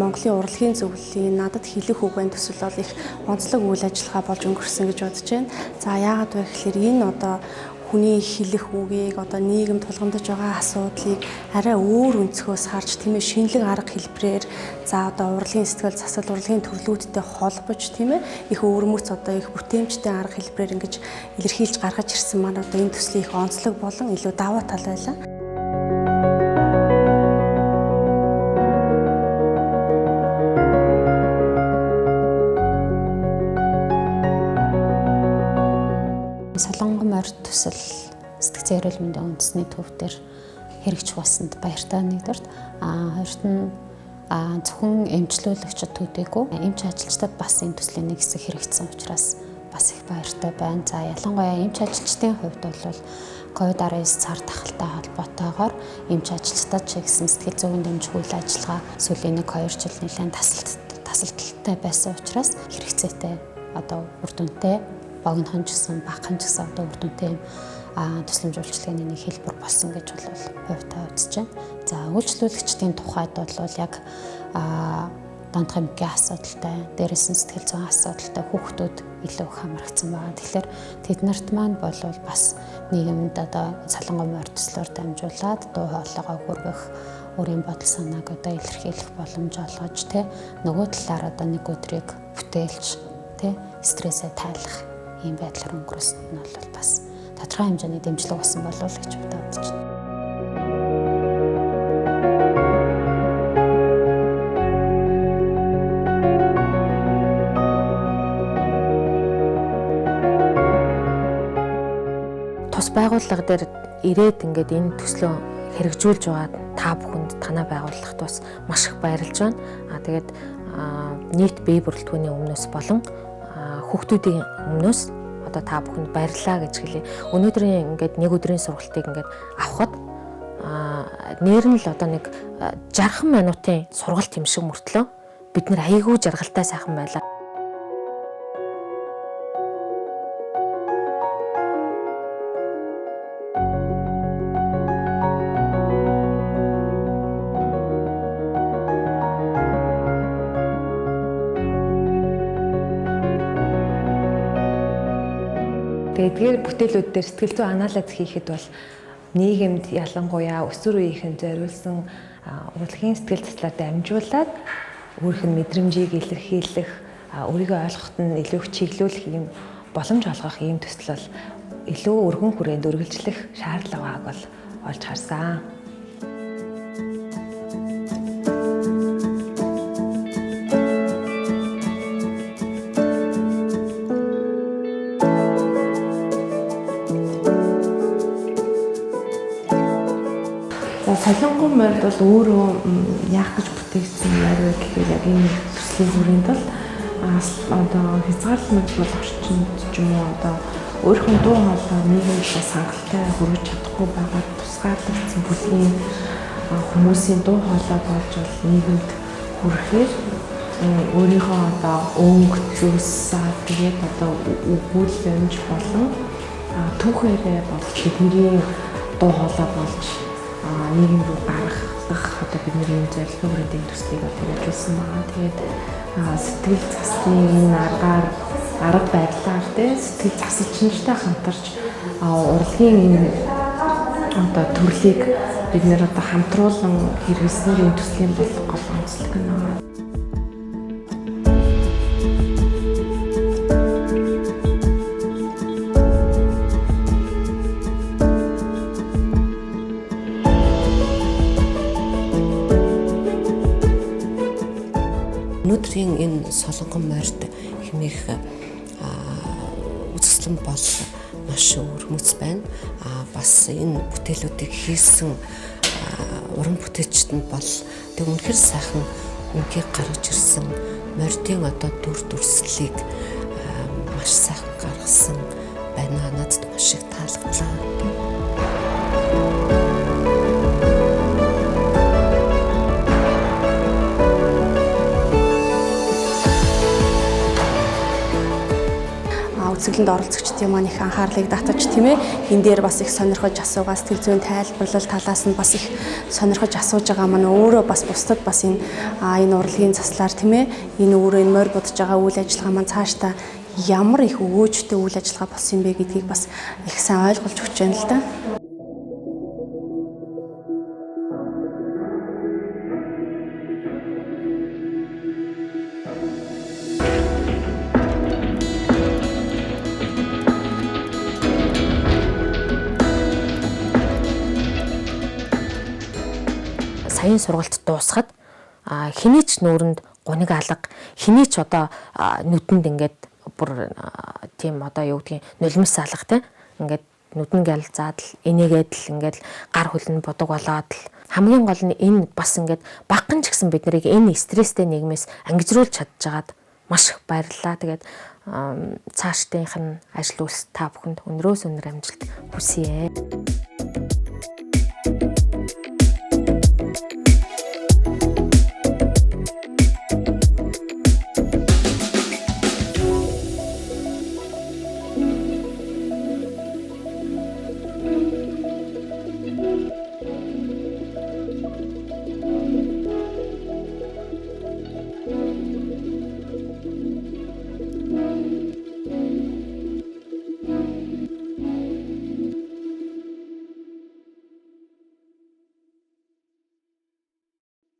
Монголын урлагийн зөвлөлийн надад хэлэх үгэн төсөл бол их онцлог үйл ажиллагаа болж өнгөрсөн гэж бодож байна. За яагаад вэ гэхээр энэ одоо хүний хэлэх үгийг одоо нийгэм тулгамдж байгаа асуудлыг арай өөр өнцгөөс харж тийм ээ шинэлэг арга хэлбэрээр за одоо урлагийн сэтгэл засал урлагийн төрлүүдтэй холбож тийм ээ их өвөрмөц одоо их бүтээмжтэй арга хэлбэрээр ингэж илэрхийлж гаргаж ирсэн маань одоо энэ төслийн их онцлог болон илүү даваа тал байлаа. Солонгон морь төсөл сэтгцэн эрүүл мэндийн үндэсний төв дээр хэрэгжих болсонд баяртай нэгдүгürt хоёрт нь зөвхөн эмчлүүлэгчид төдийгүй эмч ажилчдад бас энэ төслийн нэг хэсэг хэрэгжсэн учраас бас их баяртай байна. За ялангуяа эмч ажилчдын хувьд бол COVID-19 цар тахалтай холбоотойгоор эмч ажилчдад ч гэсэн сэтгэл зүйн дэмжих үйл ажиллагаа сүүлийн 1-2 жил нэлээд тасалдaltaй байсан учраас хэрэгцээтэй одоо үр дүнтэй богинохон ч гэсэн багахан ч гэсэн одоо үр дүнтэй төслийн жуулчлагын нэг хэлбэр болсон гэж бол хувьдаа үзэж байна. За үйлчлүүлэгчдийн тухайд бол яг донтох эмггийн асуудалтай, дээрээс нь сэтгэл зүйн асуудалтай хүүхдүүд илүү их хамрагдсан байгаа. Тэгэхээр тэд нарт маань бол бас нийгэмд одоо солонгон морь төслөөр дамжуулаад дуу хоолойгоо хүргэх, өөрийн бодол санааг одоо илэрхийлэх боломж олгож нөгөө талаар одоо нэг өдрийг бүтээлч стрессээ тайлах ийм байдлаар өнгөрөөсөнд нь бол бас тодорхой хэмжээний дэмжлэг болсон болов уу гэж бодож байна. Тус байгууллага дээр ирээд ингээд энэ төслөө хэрэгжүүлж байгаа та бүхэнд танай байгууллагт бас маш их баярлж байна. Тэгээд нийт бие бүрэлдэхүүний өмнөөс болон хүүхдүүдийн өмнөөс одоо та бүхэнд баярлалаа гэж хэлье. Өнөөдрийн ингээд нэг өдрийн сургалтыг ингээд авахад нэр нь л одоо нэг 60 минутын сургалт юм шиг мөртлөө бид нэр аяйгуу жаргалтай сайхан байлаа. Тэгээд бүтээлүүд дээр сэтгэл зүйн анализ хийхэд бол нийгэмд ялангуяа өсвөр үеийнхэнд зориулсан урлагийн сэтгэл заслаар дамжуулаад өөрийнх нь мэдрэмжийг илэрхийлэх, өөрийгөө ойлгоход нь илүү их чиглүүлэх юм боломж олгох ийм төсөл бол илүү өргөн хүрээнд үргэлжлэх шаардлага байгааг бол олж харсан. Солонгон морьд бол өөрөө яах гэж бүтээгдсэн морь вэ гэхээр яг энэ төслийн хүрээнд бол одоо хязгаарлалт бол орчинд ч юм уу одоо өөрийнхөө дуу хоолой нийгэмд сангалтай хүргэж чадахгүй байгаа тусгаарлагдсан бүлгийн хүмүүсийн дуу хоолой болж бол нийгэмд хүрэхээр өөрийнхөө одоо өнгө зүйлс тэгээд одоо үгүүл юмж болон түүхээрээ бол бидний дуу хоолой болж нийгэм рүү гаргах одоо бидний энэ зорилгын хүрээнд төслийг хэрэгжүүлсэн байгаа. Тэгээд сэтгэл заслын энэ арга байдлаар сэтгэл засалчнартай хамтарч урлагийн энэ одоо төрлийг бид нэр одоо хамтруулан хэрэгжүүлснээр энэ төслийн болох гол онцлог нь байна. Өнөөдрийн энэ солонгон морьд хэмээх үзэсгэлэн бол маш өвөрмөц байна. Бас энэ бүтээлүүдийг хийсэн уран бүтээлчд нь бол тэг үнэхэр сайхан үнгийг гаргаж ирсэн морьдын одоо дүр төрслийг маш сайхан гаргасан байна. Надад маш их таалагдлаа. үзэсгэлэнт оролцогчдын маань их анхаарлыг татаж тийм ээ энэ дээр бас их сонирхож асуугаа сэтгэл зүйн тайлбарлал талаас нь бас их сонирхож асууж байгаа маань өөрөө бас бусдад бас энэ урлагийн заслаар тийм ээ энэ өөрөө энэ морь бодож байгаа үйл ажиллагаа маань цаашдаа ямар их өгөөжтэй үйл ажиллагаа болсон юм бэ гэдгийг бас их сайн ойлгуулж өгч байна л да. Саяын сургалт дуусахад хэний ч нүүрэнд гуниг алга, хэний ч одоо нүдэнд ингээд бүр тийм одоо юу гэдгийг нулимс алга те ингээд нүдэн гялзаад л энийгээд л ингээд гар хөлн бодог болоод л хамгийн гол нь энэ бас ингээд багхан ч гэсэн бид нарыг энэ стресстэй нийгмээс ангижруулж чадчихад маш их баярлалаа. Тэгээд цаашдынх нь ажил үйлс та бүхэнд өнрөөс өнөр амжилт хүсье.